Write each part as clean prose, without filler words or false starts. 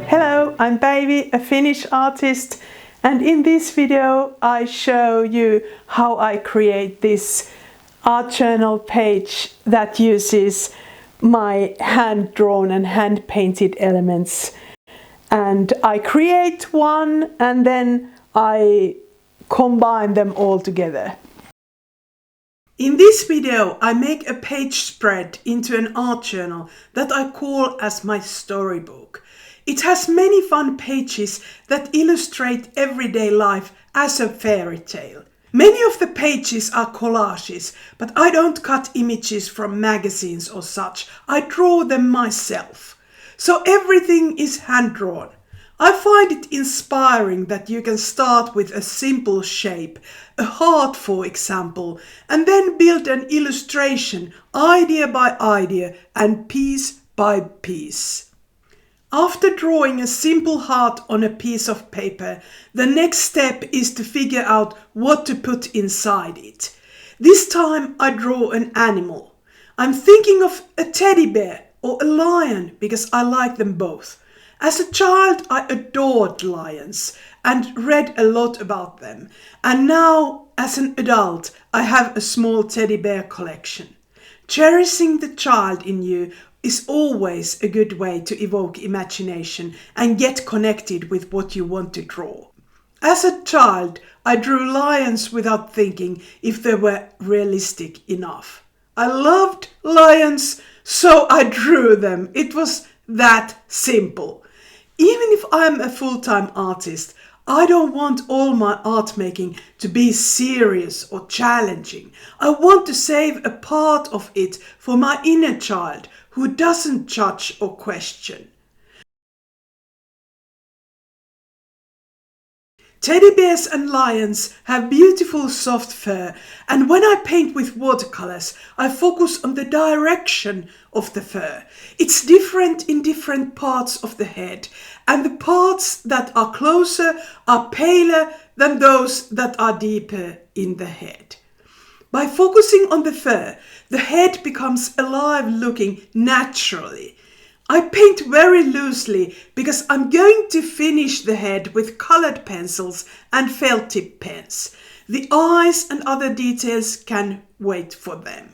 Hello, I'm Päivi, a Finnish artist, and in this video I show you how I create this art journal page that uses my hand-drawn and hand-painted elements. And I create one and then I combine them all together. In this video I make a page spread into an art journal that I call as my storybook. It has many fun pages that illustrate everyday life as a fairy tale. Many of the pages are collages, but I don't cut images from magazines or such. I draw them myself. So everything is hand-drawn. I find it inspiring that you can start with a simple shape, a heart for example, and then build an illustration idea by idea and piece by piece. After drawing a simple heart on a piece of paper, the next step is to figure out what to put inside it. This time I draw an animal. I'm thinking of a teddy bear or a lion because I like them both. As a child I adored lions and read a lot about them, and now as an adult I have a small teddy bear collection. Cherishing the child in you is always a good way to evoke imagination and get connected with what you want to draw. As a child, I drew lions without thinking if they were realistic enough. I loved lions, so I drew them. It was that simple. Even if I'm a full-time artist, I don't want all my art making to be serious or challenging. I want to save a part of it for my inner child who doesn't judge or question. Teddy bears and lions have beautiful soft fur, and when I paint with watercolors, I focus on the direction of the fur. It's different in different parts of the head, and the parts that are closer are paler than those that are deeper in the head. By focusing on the fur, the head becomes alive looking naturally. I paint very loosely because I'm going to finish the head with colored pencils and felt tip pens. The eyes and other details can wait for them.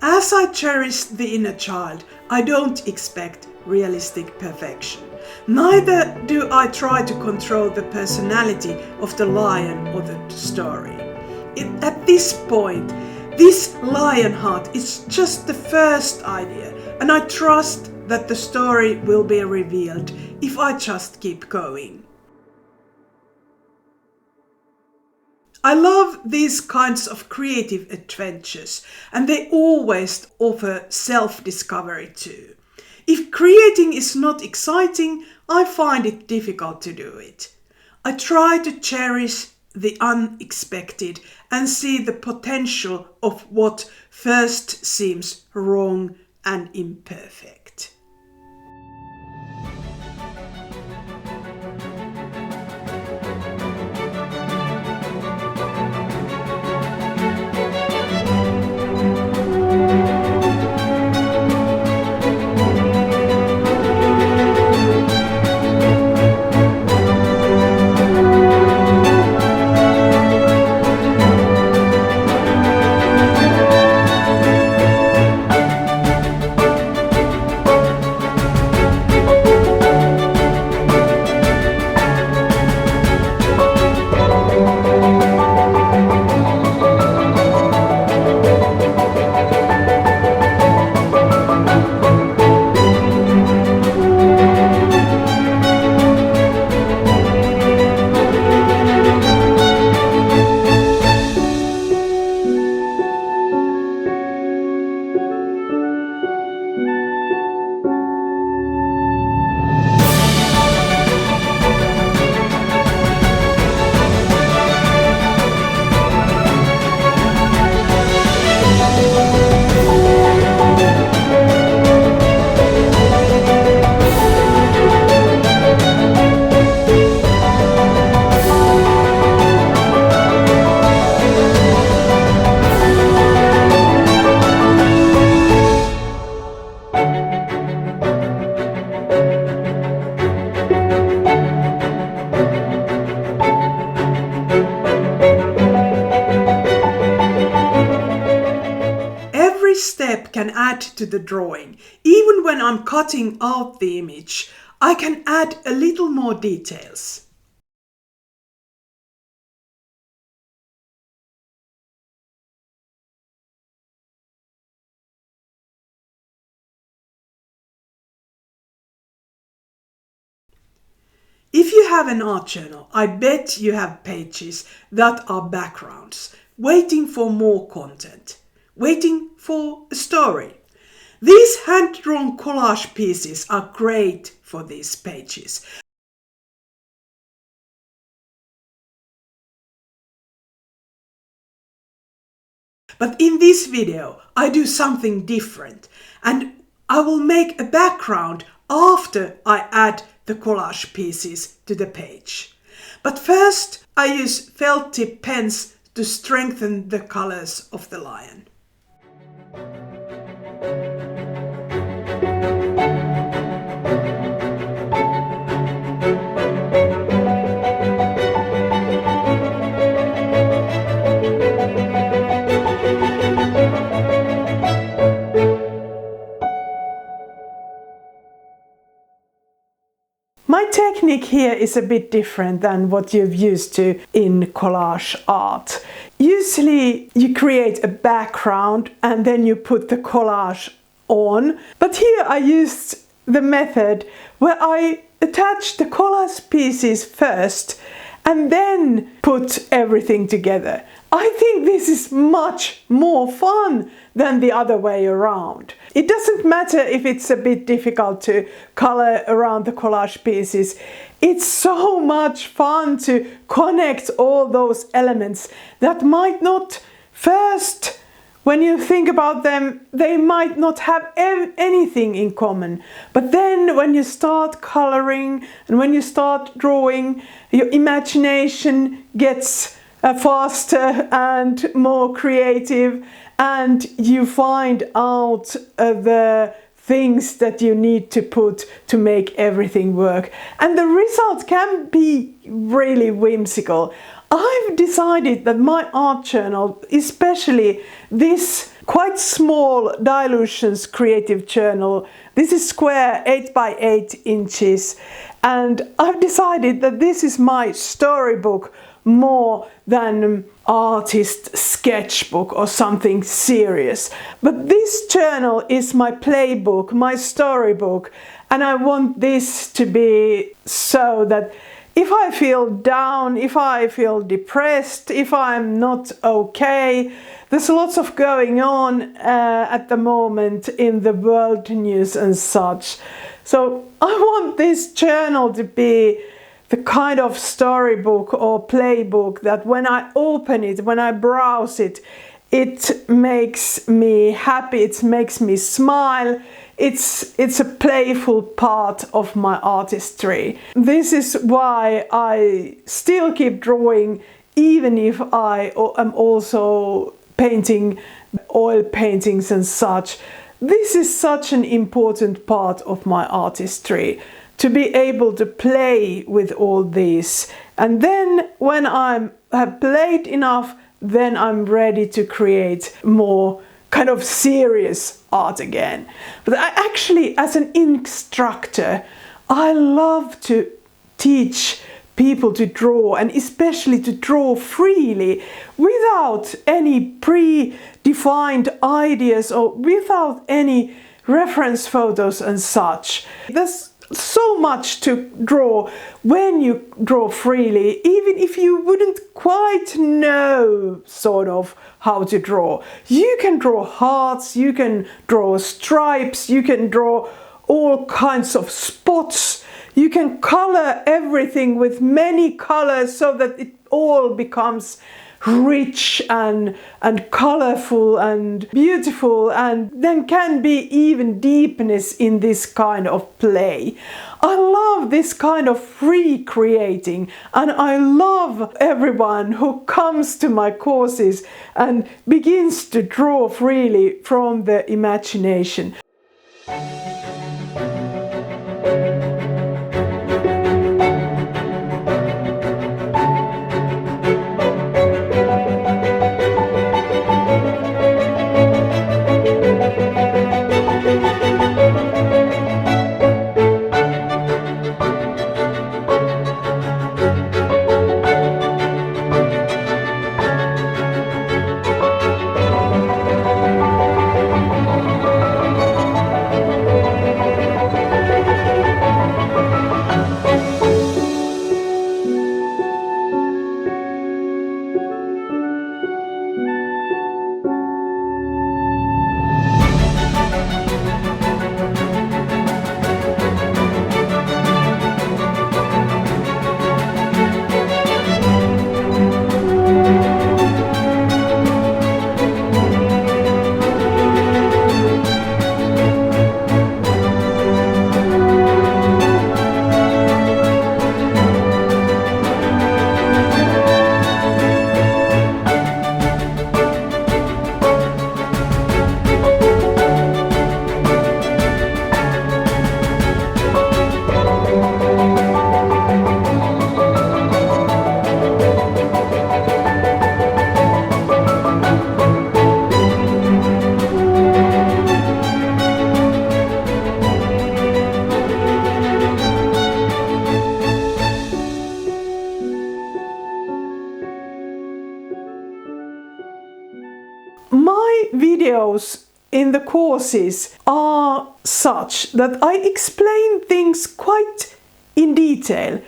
As I cherish the inner child, I don't expect realistic perfection. Neither do I try to control the personality of the lion or the story. At this point, this lion heart is just the first idea, and I trust that the story will be revealed if I just keep going. I love these kinds of creative adventures, and they always offer self-discovery too. If creating is not exciting, I find it difficult to do it. I try to cherish the unexpected and see the potential of what first seems wrong and imperfect. Step can add to the drawing. Even when I'm cutting out the image, I can add a little more details. If you have an art journal, I bet you have pages that are backgrounds, waiting for more content, waiting for a story. These hand-drawn collage pieces are great for these pages. But in this video, I do something different, and I will make a background after I add the collage pieces to the page. But first, I use felt tip pens to strengthen the colors of the lion. My technique here is a bit different than what you're used to in collage art. Usually you create a background and then you put the collage on, but here I used the method where I attach the collage pieces first and then put everything together. I think this is much more fun than the other way around. It doesn't matter if it's a bit difficult to color around the collage pieces. It's so much fun to connect all those elements that might not first, when you think about them, they might not have anything in common. But then when you start coloring and when you start drawing, your imagination gets faster and more creative, and you find out the things that you need to put to make everything work. And the result can be really whimsical. I've decided that my art journal, especially this quite small Dilutions creative journal, this is square 8 by 8 inches, and I've decided that this is my storybook more than artist sketchbook or something serious. But this journal is my playbook, my storybook, and I want this to be so that if I feel down, if I feel depressed, if I'm not okay, there's lots of going on at the moment in the world news and such. So I want this journal to be the kind of storybook or playbook that when I open it, when I browse it, it makes me happy, it makes me smile. It's a playful part of my artistry. This is why I still keep drawing, even if I am also painting oil paintings and such. This is such an important part of my artistry, to be able to play with all these. And then when I have played enough, then I'm ready to create more kind of serious art again. But I actually, as an instructor, I love to teach people to draw, and especially to draw freely without any predefined ideas or without any reference photos and such. There's so much to draw when you draw freely, even if you wouldn't quite know sort of how to draw. You can draw hearts, you can draw stripes, you can draw all kinds of spots. You can color everything with many colors so that it all becomes rich and colorful and beautiful, and then can be even deepness in this kind of play. I love this kind of free creating, and I love everyone who comes to my courses and begins to draw freely from the imagination. My videos in the courses are such that I explain things quite in detail,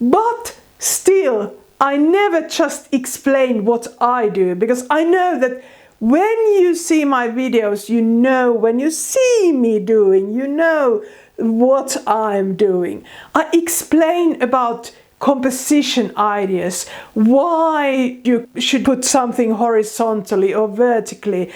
but still I never just explain what I do, because I know that when you see my videos, you know, when you see me doing, you know what I'm doing. I explain about composition ideas, why you should put something horizontally or vertically,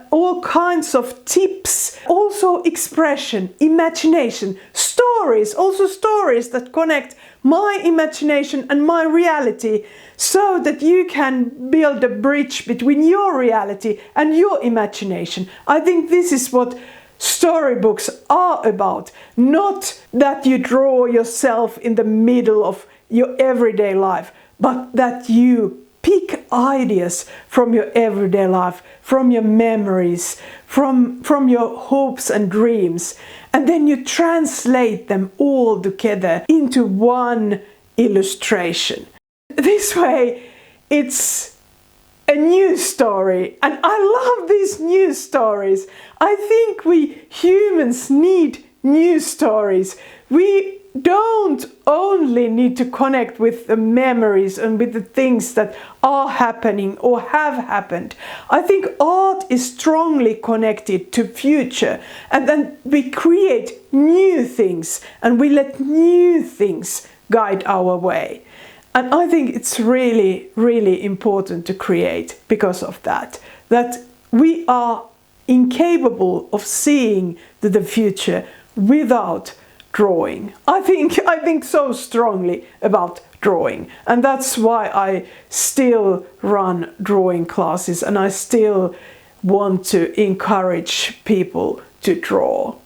all kinds of tips, also expression, imagination, stories, also stories that connect my imagination and my reality, so that you can build a bridge between your reality and your imagination. I think this is what storybooks are about, not that you draw yourself in the middle of your everyday life, but that you pick ideas from your everyday life, from your memories, from your hopes and dreams, and then you translate them all together into one illustration. this way it's a new story, and I love these new stories. I think we humans need new stories. We don't only need to connect with the memories and with the things that are happening or have happened. I think art is strongly connected to future, and then we create new things and we let new things guide our way. And I think it's really, really important to create because of that we are incapable of seeing the future without drawing. I think so strongly about drawing, and that's why I still run drawing classes, and I still want to encourage people to draw.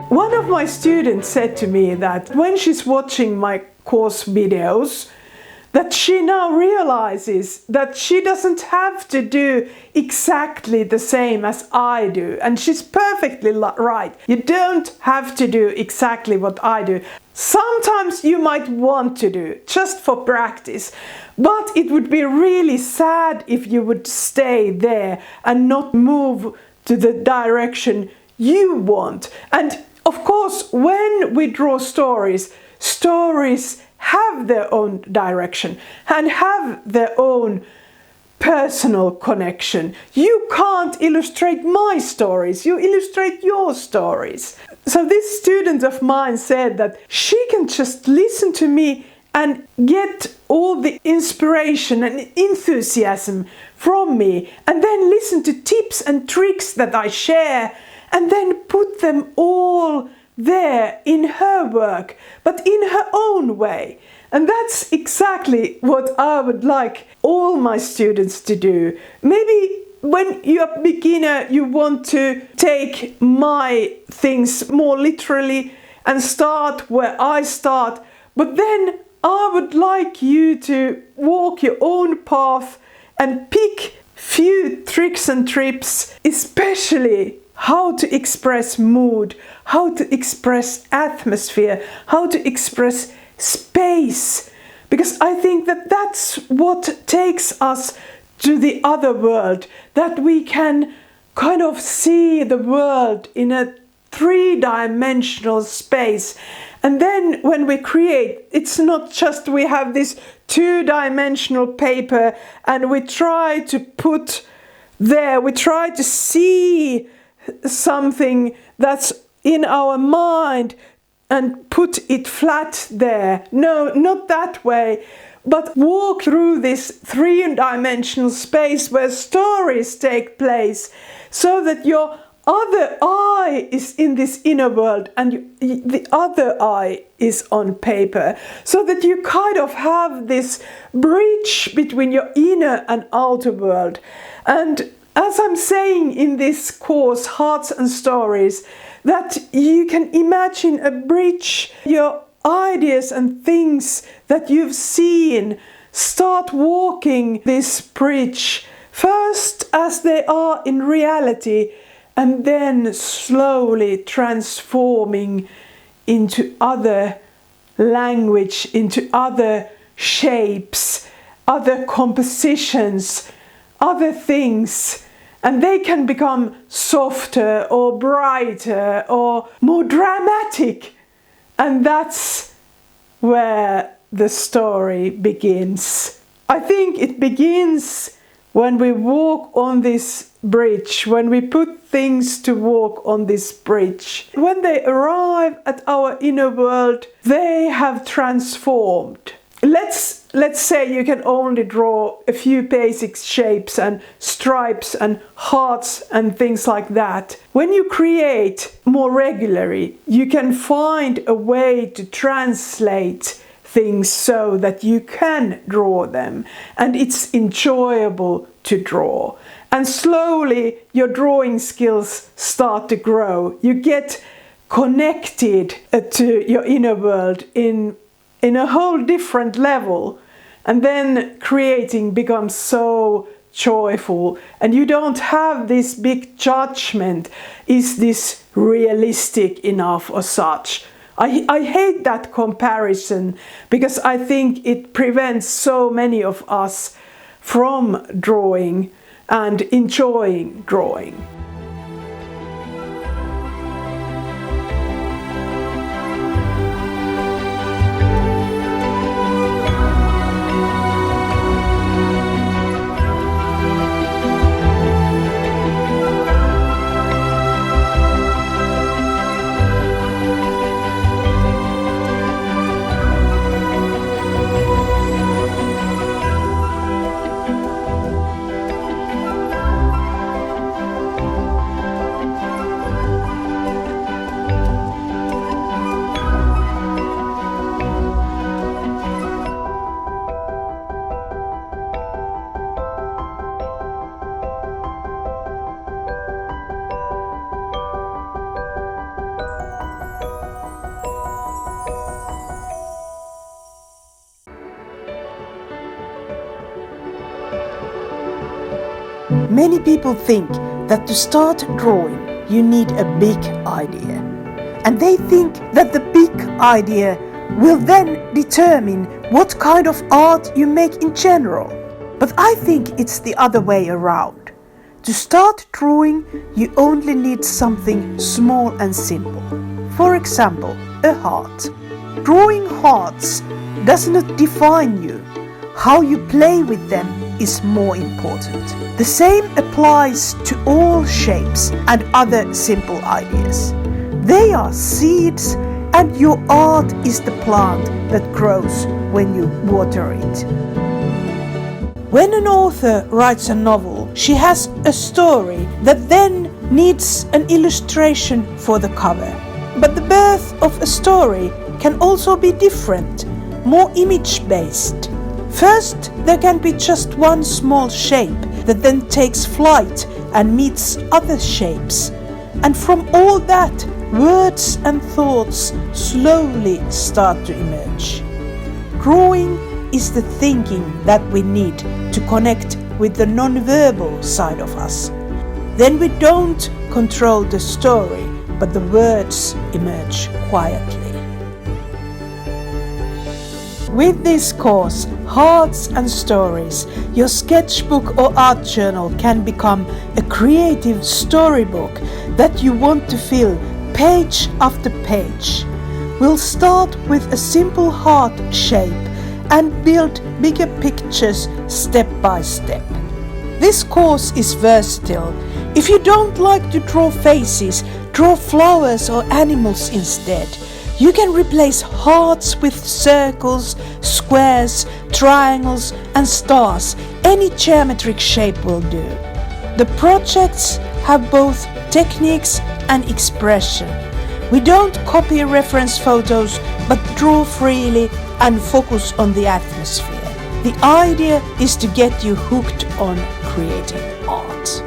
One of my students said to me that when she's watching my course videos, that she now realizes that she doesn't have to do exactly the same as I do. And she's perfectly right. You don't have to do exactly what I do. Sometimes you might want to do, just for practice. But it would be really sad if you would stay there and not move to the direction you want. And of course, when we draw stories have their own direction and have their own personal connection. You can't illustrate my stories, you illustrate your stories. So this student of mine said that she can just listen to me and get all the inspiration and enthusiasm from me, and then listen to tips and tricks that I share, and then put them all there in her work, but in her own way. And that's exactly what I would like all my students to do. Maybe when you're a beginner, you want to take my things more literally and start where I start, but then I would like you to walk your own path and pick few tricks and tips, especially how to express mood, how to express atmosphere, how to express space. Because I think that that's what takes us to the other world, that we can kind of see the world in a three-dimensional space. And then when we create, it's not just we have this two-dimensional paper and we try to put there, we try to see something that's in our mind and put it flat there. No, not that way, but walk through this three-dimensional space where stories take place, so that your other eye is in this inner world and the other eye is on paper, so that you kind of have this bridge between your inner and outer world. And as I'm saying in this course, Hearts and Stories, that you can imagine a bridge, your ideas and things that you've seen, start walking this bridge, first as they are in reality, and then slowly transforming into other language, into other shapes, other compositions, other things. And they can become softer or brighter or more dramatic. And that's where the story begins. I think it begins when we walk on this bridge, when we put things to walk on this bridge. When they arrive at our inner world, they have transformed. Let's say you can only draw a few basic shapes and stripes and hearts and things like that. When you create more regularly, you can find a way to translate things so that you can draw them and it's enjoyable to draw. And slowly your drawing skills start to grow. You get connected to your inner world in a whole different level, and then creating becomes so joyful, and you don't have this big judgment, is this realistic enough or such. I hate that comparison because I think it prevents so many of us from drawing and enjoying drawing. Many people think that to start drawing you need a big idea. And they think that the big idea will then determine what kind of art you make in general. But I think it's the other way around. To start drawing you only need something small and simple. For example, a heart. Drawing hearts does not define you. How you play with them is more important. The same applies to all shapes and other simple ideas. They are seeds, and your art is the plant that grows when you water it. When an author writes a novel, she has a story that then needs an illustration for the cover. But the birth of a story can also be different, more image-based. First, there can be just one small shape that then takes flight and meets other shapes. And from all that, words and thoughts slowly start to emerge. Drawing is the thinking that we need to connect with the non-verbal side of us. Then we don't control the story, but the words emerge quietly. With this course, Hearts and Stories, your sketchbook or art journal can become a creative storybook that you want to fill page after page. We'll start with a simple heart shape and build bigger pictures step by step. This course is versatile. If you don't like to draw faces, draw flowers or animals instead. You can replace hearts with circles, squares, triangles and stars. Any geometric shape will do. The projects have both techniques and expression. We don't copy reference photos but draw freely and focus on the atmosphere. The idea is to get you hooked on creating art.